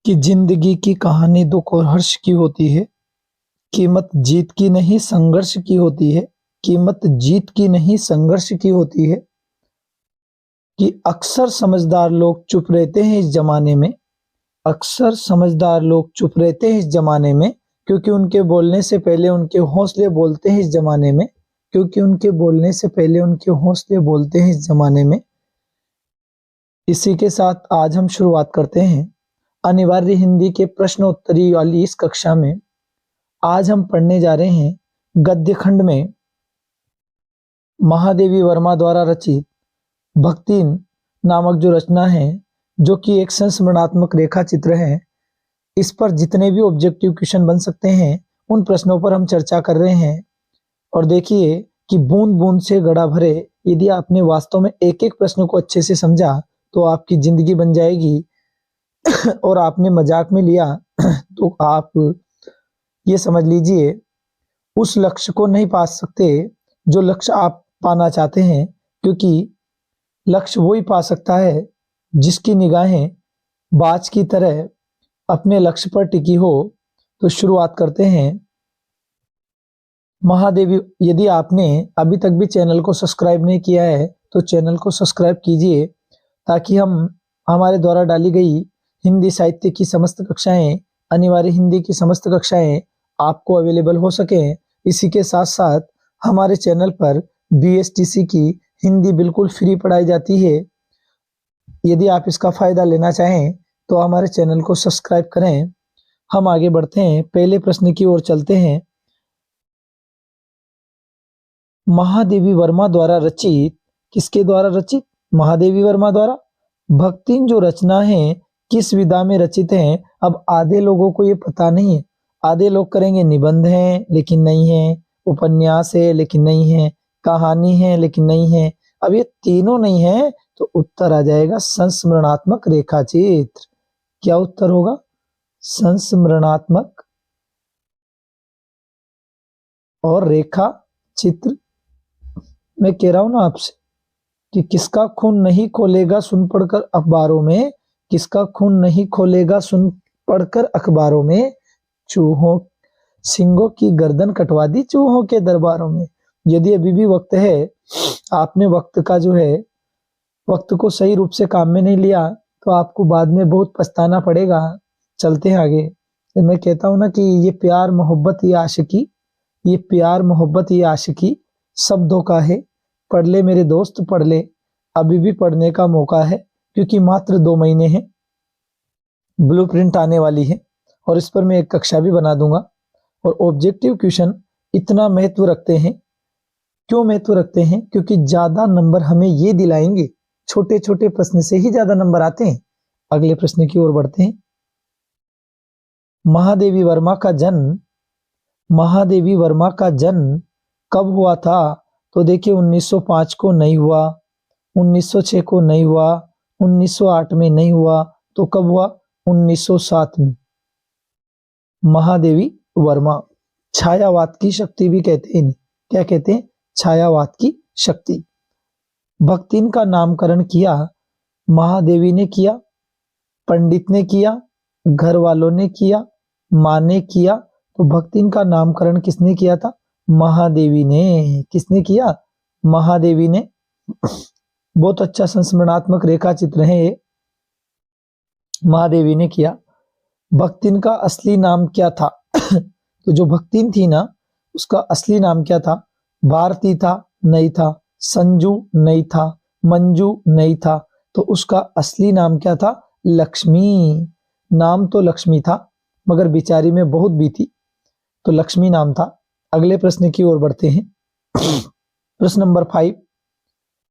कि जिंदगी की कहानी दुख और हर्ष की होती है। कीमत जीत की नहीं संघर्ष की होती है। कीमत जीत की नहीं संघर्ष की होती है। कि अक्सर समझदार लोग चुप रहते हैं इस जमाने में। अक्सर समझदार लोग चुप रहते हैं इस जमाने में, क्योंकि उनके बोलने से पहले उनके हौसले बोलते हैं इस जमाने में। क्योंकि उनके बोलने से पहले उनके हौसले बोलते हैं इस जमाने में। इसी के साथ आज हम शुरुआत करते हैं अनिवार्य हिंदी के प्रश्नोत्तरी वाली इस कक्षा में। आज हम पढ़ने जा रहे हैं गद्य खंड में महादेवी वर्मा द्वारा रचित भक्तिन नामक जो रचना है, जो कि एक संस्मरणात्मक रेखा चित्र है। इस पर जितने भी ऑब्जेक्टिव क्वेश्चन बन सकते हैं उन प्रश्नों पर हम चर्चा कर रहे हैं। और देखिए कि बूंद बूंद से गड़ा भरे, यदि आपने वास्तव में एक एक प्रश्न को अच्छे से समझा तो आपकी जिंदगी बन जाएगी। और आपने मजाक में लिया तो आप ये समझ लीजिए उस लक्ष्य को नहीं पा सकते जो लक्ष्य आप पाना चाहते हैं, क्योंकि लक्ष्य वही पा सकता है जिसकी निगाहें बाज की तरह अपने लक्ष्य पर टिकी हो। तो शुरुआत करते हैं। महादेवी, यदि आपने अभी तक भी चैनल को सब्सक्राइब नहीं किया है तो चैनल को सब्सक्राइब कीजिए, ताकि हम हमारे द्वारा डाली गई हिंदी साहित्य की समस्त कक्षाएं, अनिवार्य हिंदी की समस्त कक्षाएं आपको अवेलेबल हो सकें। इसी के साथ साथ हमारे चैनल पर BSTC की हिंदी बिल्कुल फ्री पढ़ाई जाती है। यदि आप इसका फायदा लेना चाहें तो हमारे चैनल को सब्सक्राइब करें। हम आगे बढ़ते हैं, पहले प्रश्न की ओर चलते हैं। महादेवी वर्मा द्वारा रचित, किसके द्वारा रचित? महादेवी वर्मा द्वारा भक्तिन जो रचना है किस विधा में रचित है? अब आधे लोगों को ये पता नहीं है। आधे लोग करेंगे निबंध है लेकिन नहीं है, उपन्यास है लेकिन नहीं है, कहानी है लेकिन नहीं है। अब ये तीनों नहीं है तो उत्तर आ जाएगा संस्मरणात्मक रेखा चित्र। क्या उत्तर होगा? संस्मरणात्मक और रेखा चित्र। मैं कह रहा हूं ना आपसे कि किसका खून नहीं खोलेगा सुन पढ़कर अखबारों में, किसका खून नहीं खोलेगा सुन पढ़कर अखबारों में, चूहों सिंगों की गर्दन कटवा दी चूहों के दरबारों में। यदि अभी भी वक्त है, आपने वक्त का जो है वक्त को सही रूप से काम में नहीं लिया तो आपको बाद में बहुत पछताना पड़ेगा। चलते हैं आगे। तो मैं कहता हूं ना कि ये प्यार मोहब्बत ये आशिकी, ये प्यार मोहब्बत ये आशिकी सब धोखा है। पढ़ ले मेरे दोस्त पढ़ ले, अभी भी पढ़ने का मौका है, क्योंकि मात्र 2 महीने हैं, ब्लूप्रिंट आने वाली है और इस पर मैं एक कक्षा भी बना दूंगा। और ऑब्जेक्टिव क्वेश्चन इतना महत्व रखते हैं, क्यों महत्व रखते हैं? क्योंकि ज्यादा नंबर हमें ये दिलाएंगे, छोटे छोटे प्रश्न से ही ज्यादा नंबर आते हैं। अगले प्रश्न की ओर बढ़ते हैं। महादेवी वर्मा का जन्म, महादेवी वर्मा का जन्म कब हुआ था? तो देखिए 1905 को नहीं हुआ, 1906 को नहीं हुआ, 1908 में नहीं हुआ, तो कब हुआ? 1907 में। महादेवी वर्मा छायावाद की शक्ति भी कहते हैं। क्या कहते हैं? छायावाद की शक्ति। भक्तिन का नामकरण किया महादेवी ने किया, पंडित ने किया, घर वालों ने किया, माँ ने किया? तो भक्तिन का नामकरण किसने किया था? महादेवी ने। किसने किया? महादेवी ने। बहुत अच्छा संस्मरणात्मक रेखा चित्र है ये, महादेवी ने किया। भक्तिन का असली नाम क्या था? तो जो भक्तिन थी ना, उसका असली नाम क्या था? भारती था? नहीं था। संजू? नहीं था। मंजू? नहीं था। तो उसका असली नाम क्या था? लक्ष्मी। नाम तो लक्ष्मी था मगर बिचारी में बहुत बीती, तो लक्ष्मी नाम था। अगले प्रश्न की ओर बढ़ते हैं। प्रश्न नंबर 5,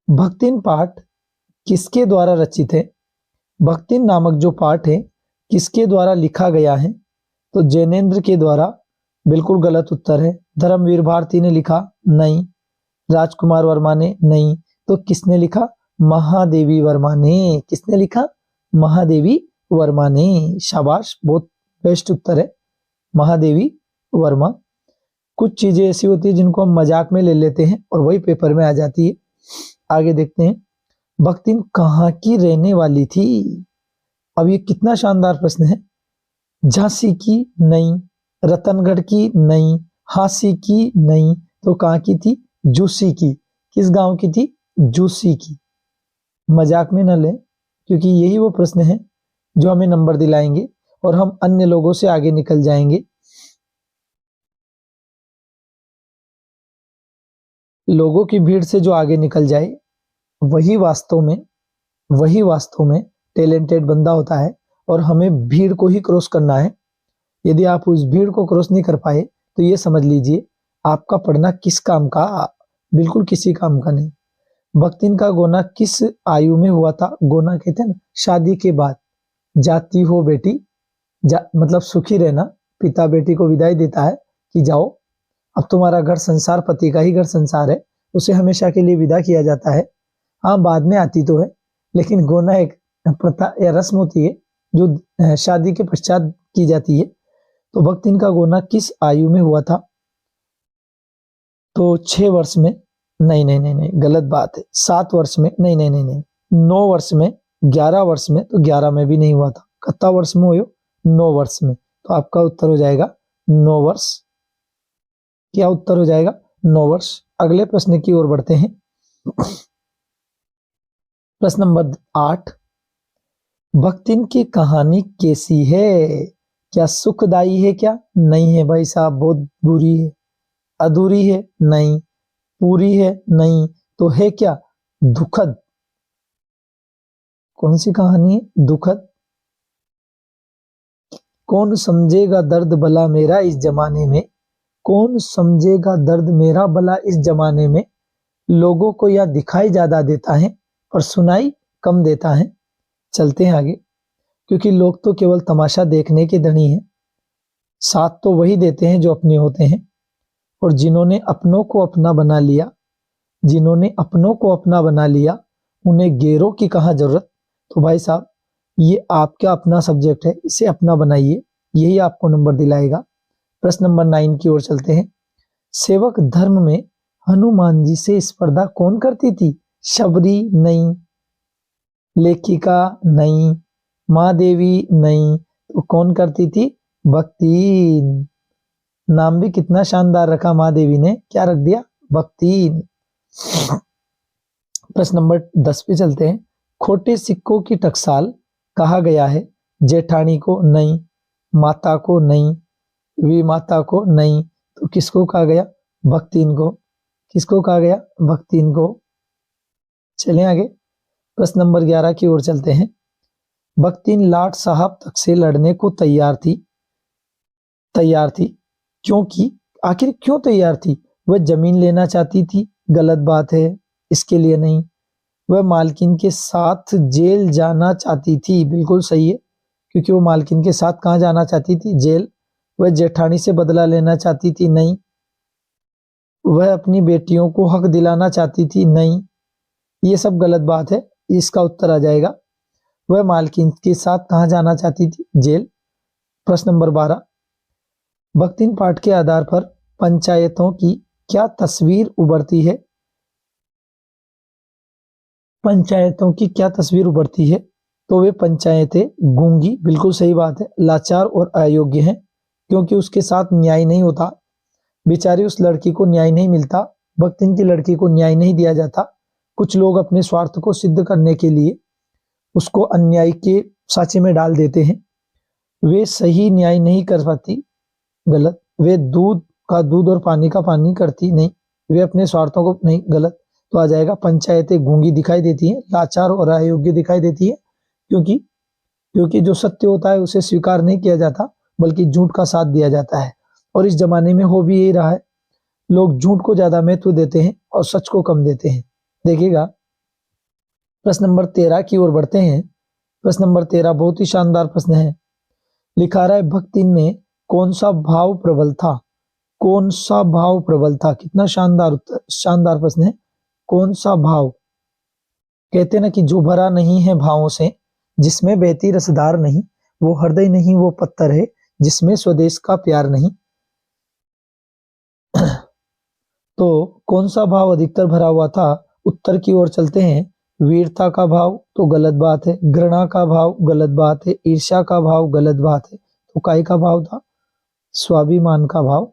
भक्तिन पाठ किसके द्वारा रचित है? भक्तिन नामक जो पाठ है किसके द्वारा लिखा गया है? तो जैनेन्द्र के द्वारा। बिल्कुल गलत उत्तर है। धर्मवीर भारती ने लिखा? नहीं। राजकुमार वर्मा ने? नहीं। तो किसने लिखा? महादेवी वर्मा ने। किसने लिखा? महादेवी वर्मा ने। शाबाश, बहुत बेस्ट उत्तर है, महादेवी वर्मा। कुछ चीजें ऐसी होती है जिनको हम मजाक में ले लेते हैं और वही पेपर में आ जाती है। आगे देखते हैं। भक्तिन कहाँ की रहने वाली थी? अब ये कितना शानदार प्रश्न है। झांसी की नहीं, रतनगढ़ की नहीं, हांसी की नहीं, तो कहाँ की थी? जूसी की। किस गांव की थी? जूसी की। मजाक में न लें, क्योंकि यही वो प्रश्न है जो हमें नंबर दिलाएंगे और हम अन्य लोगों से आगे निकल जाएंगे। लोगों की भीड़ से जो आगे निकल जाए वही वास्तव में टैलेंटेड बंदा होता है, और हमें भीड़ को ही क्रॉस करना है। यदि आप उस भीड़ को क्रॉस नहीं कर पाए तो ये समझ लीजिए आपका पढ़ना किस काम का, बिल्कुल किसी काम का नहीं। भक्तिन का गोना किस आयु में हुआ था? गोना कहते हैं ना शादी के बाद। जाती हो बेटी, मतलब सुखी रहना। पिता बेटी को विदाई देता है कि जाओ, अब तुम्हारा घर संसार पति का ही घर संसार है, उसे हमेशा के लिए विदा किया जाता है। हाँ, बाद में आती तो है, लेकिन गोना एक प्रथा या रस्म होती है जो शादी के पश्चात की जाती है। तो भक्तिन का गोना किस आयु में हुआ था? तो 6 वर्ष में। नहीं नहीं नहीं नहीं, गलत बात है। 7 वर्ष में। नहीं नहीं नहीं नहीं, 9 वर्ष में। 11 वर्ष में। तो 11 में भी नहीं हुआ था। कितना वर्ष में हुए? 9 वर्ष में। तो आपका उत्तर हो जाएगा 9 वर्ष। क्या उत्तर हो जाएगा? 9 वर्ष। अगले प्रश्न की ओर बढ़ते हैं। प्रश्न नंबर 8, भक्तिन की कहानी कैसी है? क्या सुखदाई है? क्या नहीं है भाई साहब, बहुत बुरी है। अधूरी है? नहीं। पूरी है? नहीं। तो है क्या? दुखद। कौन सी कहानी है? दुखद। कौन समझेगा दर्द भला मेरा इस जमाने में? कौन समझेगा दर्द मेरा भला इस जमाने में? लोगों को यह दिखाई ज्यादा देता है और सुनाई कम देता है। चलते हैं आगे, क्योंकि लोग तो केवल तमाशा देखने के धनी हैं। साथ तो वही देते हैं जो अपने होते हैं, और जिन्होंने अपनों को अपना बना लिया, उन्हें गैरों की कहाँ जरूरत। तो भाई साहब, ये आपका अपना सब्जेक्ट है, इसे अपना बनाइए, यही आपको नंबर दिलाएगा। प्रश्न नंबर 9 की ओर चलते हैं। सेवक धर्म में हनुमान जी से स्पर्धा कौन करती थी? शबरी? नहीं। लेखिका? नहीं। माँ देवी? नहीं। तो कौन करती थी? भक्ति। नाम भी कितना शानदार रखा माँ देवी ने, क्या रख दिया? भक्ति। प्रश्न नंबर 10 पे चलते हैं। खोटे सिक्कों की टकसाल कहा गया है? जेठानी को? नहीं। माता को? नहीं। विमाता को? नहीं। तो किसको कहा गया? भक्तिन को। किसको कहा गया? भक्तिन को। चलें आगे, प्रश्न नंबर 11 की ओर चलते हैं। भक्तिन लाट साहब तक से लड़ने को तैयार थी। क्योंकि आखिर क्यों तैयार थी? वह जमीन लेना चाहती थी? गलत बात है, इसके लिए नहीं। वह मालकिन के साथ जेल जाना चाहती थी? बिल्कुल सही है, क्योंकि वो मालकिन के साथ कहाँ जाना चाहती थी? जेल। वह जेठानी से बदला लेना चाहती थी? नहीं। वह अपनी बेटियों को हक दिलाना चाहती थी? नहीं। ये सब गलत बात है, इसका उत्तर आ जाएगा वह मालकिन के साथ कहाँ जाना चाहती थी? जेल। प्रश्न नंबर 12, भक्तिन पाठ के आधार पर पंचायतों की क्या तस्वीर उभरती है? पंचायतों की क्या तस्वीर उभरती है? तो वे पंचायतें गूंगी, बिल्कुल सही बात है, लाचार और अयोग्य हैं, क्योंकि उसके साथ न्याय नहीं होता। बेचारी उस लड़की को न्याय नहीं मिलता, भक्तिन की लड़की को न्याय नहीं दिया जाता। कुछ लोग अपने स्वार्थ को सिद्ध करने के लिए उसको अन्याय के साँचे में डाल देते हैं। वे सही न्याय नहीं कर पाती, गलत। वे दूध का दूध और पानी का पानी करती नहीं, वे अपने स्वार्थों को नहीं, गलत। तो आ जाएगा पंचायतें गूंगी दिखाई देती हैं, लाचार और अयोग्य दिखाई देती है, क्योंकि जो सत्य होता है उसे स्वीकार नहीं किया जाता, बल्कि झूठ का साथ दिया जाता है। और इस जमाने में हो भी यही रहा है, लोग झूठ को ज्यादा महत्व देते हैं और सच को कम देते हैं। देखिएगा, प्रश्न नंबर 13 की ओर बढ़ते हैं। प्रश्न नंबर 13 बहुत ही शानदार प्रश्न है। लिखा रहा है, भक्तिन में कौन सा भाव प्रबल था? कौन सा भाव प्रबल था? कितना शानदार प्रश्न है। कौन सा भाव? कहते ना कि जो भरा नहीं है भावों से, जिसमें बहती रसधार नहीं, वो हृदय नहीं, वो पत्थर है, जिसमें स्वदेश का प्यार नहीं। तो कौन सा भाव अधिकतर भरा हुआ था? उत्तर की ओर चलते हैं। वीरता का भाव, तो गलत बात है। घृणा का भाव, गलत बात है। ईर्ष्या का भाव, गलत बात है। वो काय का भाव था? स्वाभिमान का भाव।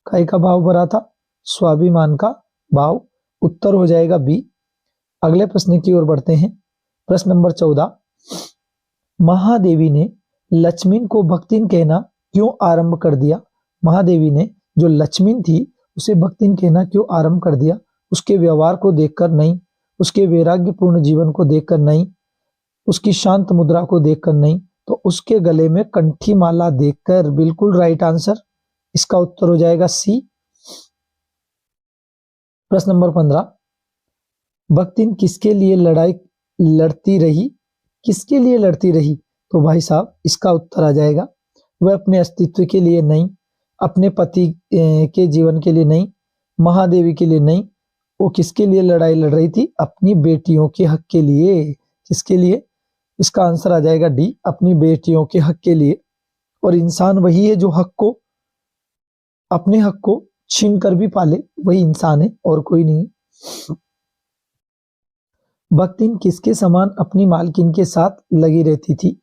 काय का भाव भरा था? स्वाभिमान का भाव। उत्तर हो जाएगा बी। अगले प्रश्न की ओर बढ़ते हैं। प्रश्न नंबर 14, महादेवी ने लक्ष्मीन को भक्तिन कहना क्यों आरंभ कर दिया? महादेवी ने जो लक्ष्मीन थी उसे भक्तिन कहना क्यों आरंभ कर दिया? उसके व्यवहार को देखकर नहीं, उसके वैराग्यपूर्ण जीवन को देखकर नहीं, उसकी शांत मुद्रा को देखकर नहीं, तो उसके गले में कंठी माला देखकर। बिल्कुल राइट आंसर। इसका उत्तर हो जाएगा सी। प्रश्न नंबर 15, भक्तिन किसके लिए लड़ती रही? किसके लिए लड़ती रही? तो भाई साहब इसका उत्तर आ जाएगा, वह अपने अस्तित्व के लिए नहीं, अपने पति के जीवन के लिए नहीं, महादेवी के लिए नहीं, वो किसके लिए लड़ाई लड़ रही थी? अपनी बेटियों के हक के लिए। किसके लिए? इसका आंसर आ जाएगा डी, अपनी बेटियों के हक के लिए। और इंसान वही है जो अपने हक को छीन कर भी पाले, वही इंसान है और कोई नहीं। भक्तिन किसके समान अपनी मालकिन के साथ लगी रहती थी?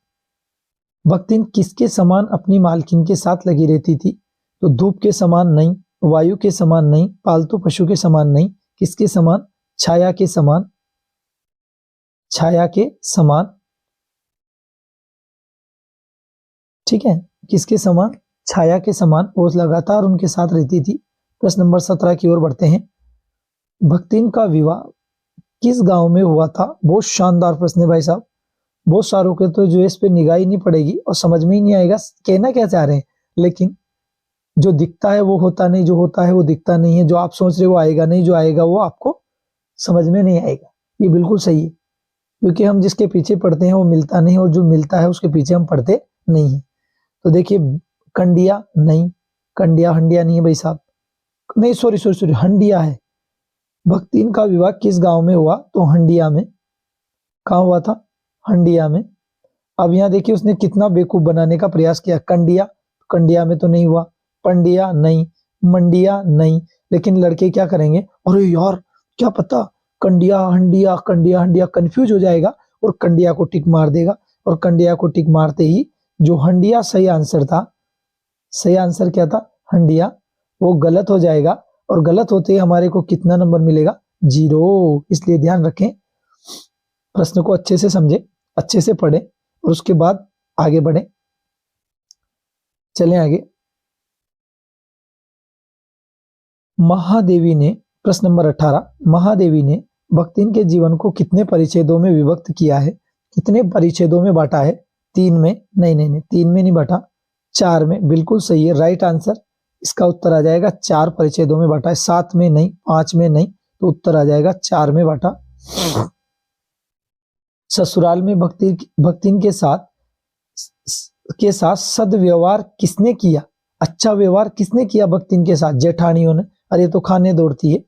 भक्तिन किसके समान अपनी मालकिन के साथ लगी रहती थी? तो धूप के समान नहीं, वायु के समान नहीं, पालतू पशु के समान नहीं, किसके समान? छाया के समान। छाया के समान, ठीक है, किसके समान? छाया के समान। वो लगातार उनके साथ रहती थी। प्रश्न नंबर 17 की ओर बढ़ते हैं। भक्तिन का विवाह किस गांव में हुआ था? बहुत शानदार प्रश्न है भाई साहब। बहुत सारों के तो जो इस पे निगाह ही नहीं पड़ेगी और समझ में ही नहीं आएगा कहना क्या चाह रहे हैं, लेकिन जो दिखता है वो होता नहीं, जो होता है वो दिखता नहीं है, जो आप सोच रहे हो वो आएगा नहीं, जो आएगा वो आपको समझ में नहीं आएगा। ये बिल्कुल सही है, क्योंकि हम जिसके पीछे पढ़ते हैं वो मिलता नहीं, और जो मिलता है उसके पीछे हम पढ़ते नहीं है। तो देखिए, कंडिया नहीं, कंडिया हंडिया नहीं है भाई साहब, नहीं सॉरी हंडिया है। भक्तिन का विवाह किस गांव में हुआ? तो हंडिया में। कहाँ हुआ था? हंडिया में। अब यहाँ देखिए उसने कितना बेवकूफ बनाने का प्रयास किया। कंडिया, कंडिया में तो नहीं हुआ। पंडिया नहीं, मंडिया नहीं, लेकिन लड़के क्या करेंगे? अरे यार क्या पता, कंडिया हंडिया, कंडिया हंडिया, कंफ्यूज हो जाएगा और कंडिया को टिक मार देगा। और कंडिया को टिक मारते ही जो हंडिया सही आंसर था, सही आंसर क्या था? हंडिया, वो गलत हो जाएगा। और गलत होते ही हमारे को कितना नंबर मिलेगा? 0। इसलिए ध्यान रखें, प्रश्न को अच्छे से समझे, अच्छे से पढ़े और उसके बाद आगे बढ़े। चलें आगे। महादेवी ने, प्रश्न नंबर 18, महादेवी ने भक्तिन के जीवन को कितने परिच्छेदों में विभक्त किया है? कितने परिच्छेदों में बांटा है? 3 में? नहीं, 3 में नहीं बांटा, 4 में। बिल्कुल सही है, राइट आंसर। इसका उत्तर आ जाएगा 4 परिच्छेदों में बांटा है, 7 में नहीं, 5 में नहीं, तो उत्तर आ जाएगा 4 में बांटा। ससुराल में भक्तिन के साथ सदव्यवहार किसने किया? अच्छा व्यवहार किसने किया भक्तिन के साथ? जेठानियों ने। अरे तो खाने दौड़ती है,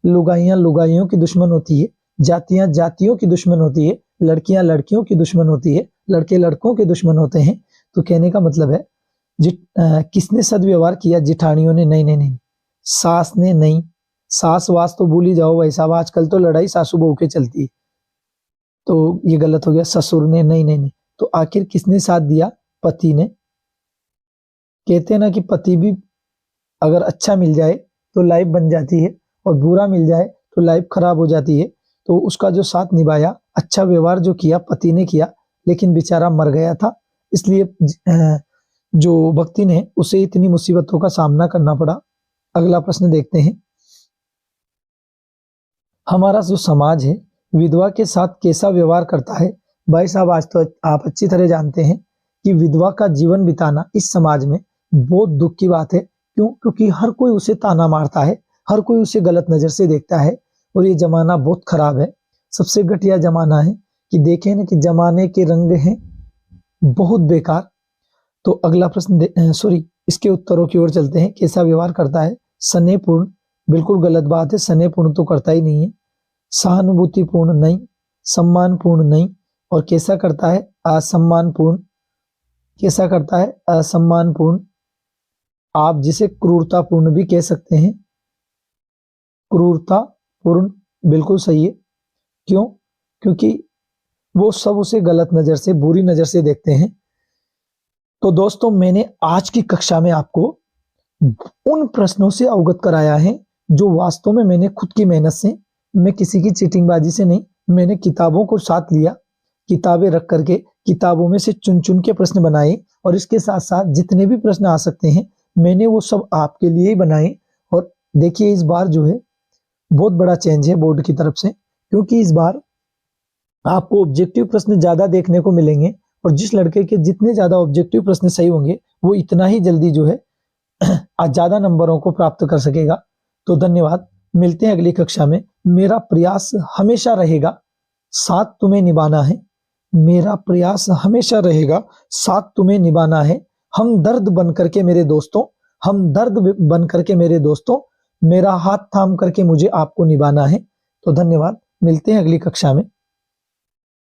लुगाइयां लुगाइयों की दुश्मन होती है, जातियां जातियों की दुश्मन होती है, लड़कियां लड़कियों की दुश्मन होती है, लड़के लड़कों के दुश्मन होते हैं। तो कहने का मतलब है किसने सदव्यवहार किया? जिठानियों ने। नहीं, सास ने नहीं, सास वास तो भूल ही जाओ भाई साहब, आजकल तो लड़ाई सासू बहू के चलती है, तो ये गलत हो गया। ससुर ने, नहीं, तो आखिर किसने साथ दिया? पति ने। कहते हैं ना कि पति भी अगर अच्छा मिल जाए तो लाइफ बन जाती है, और बुरा मिल जाए तो लाइफ खराब हो जाती है। तो उसका जो साथ निभाया, अच्छा व्यवहार जो किया पति ने किया, लेकिन बेचारा मर गया था, इसलिए जो भक्तिन है उसे इतनी मुसीबतों का सामना करना पड़ा। अगला प्रश्न देखते हैं। हमारा जो समाज है विधवा के साथ कैसा व्यवहार करता है? भाई साहब आज तो आप अच्छी तरह जानते हैं कि विधवा का जीवन बिताना इस समाज में बहुत दुख की बात है। क्यों? क्योंकि हर कोई उसे ताना मारता है, हर कोई उसे गलत नजर से देखता है, और ये जमाना बहुत खराब है, सबसे घटिया जमाना है कि देखें ना कि जमाने के रंग हैं बहुत बेकार। तो अगला प्रश्न इसके उत्तरों की ओर चलते हैं। कैसा व्यवहार करता है? स्नेहपूर्ण, बिल्कुल गलत बात है, स्नेहपूर्ण तो करता ही नहीं है। सहानुभूतिपूर्ण नहीं, सम्मानपूर्ण नहीं, और कैसा करता है? असम्मानपूर्ण। कैसा करता है? असम्मानपूर्ण। आप जिसे क्रूरतापूर्ण भी कह सकते हैं, क्रूरतापूर्ण बिल्कुल सही है। क्यों? क्योंकि वो सब उसे गलत नजर से, बुरी नजर से देखते हैं। तो दोस्तों मैंने आज की कक्षा में आपको उन प्रश्नों से अवगत कराया है जो वास्तव में मैंने खुद की मेहनत से, मैं किसी की चीटिंगबाजी से नहीं, मैंने किताबों को साथ लिया, किताबें रख करके किताबों में से चुन चुन के प्रश्न बनाए और इसके साथ साथ जितने भी प्रश्न आ सकते हैं मैंने वो सब आपके लिए ही बनाए। और देखिए इस बार जो है बहुत बड़ा चेंज है बोर्ड की तरफ से, क्योंकि इस बार आपको ऑब्जेक्टिव प्रश्न ज्यादा देखने को मिलेंगे और जिस लड़के के जितने ज्यादा ऑब्जेक्टिव प्रश्न सही होंगे वो इतना ही जल्दी जो है ज्यादा नंबरों को प्राप्त कर सकेगा। तो धन्यवाद, मिलते हैं अगली कक्षा में। मेरा प्रयास हमेशा रहेगा साथ तुम्हें निभाना है, मेरा प्रयास हमेशा रहेगा साथ तुम्हें निभाना है। हम दर्द बन करके मेरे दोस्तों, हम दर्द बन करके मेरे दोस्तों, मेरा हाथ थाम करके मुझे आपको निभाना है। तो धन्यवाद, मिलते हैं अगली कक्षा में।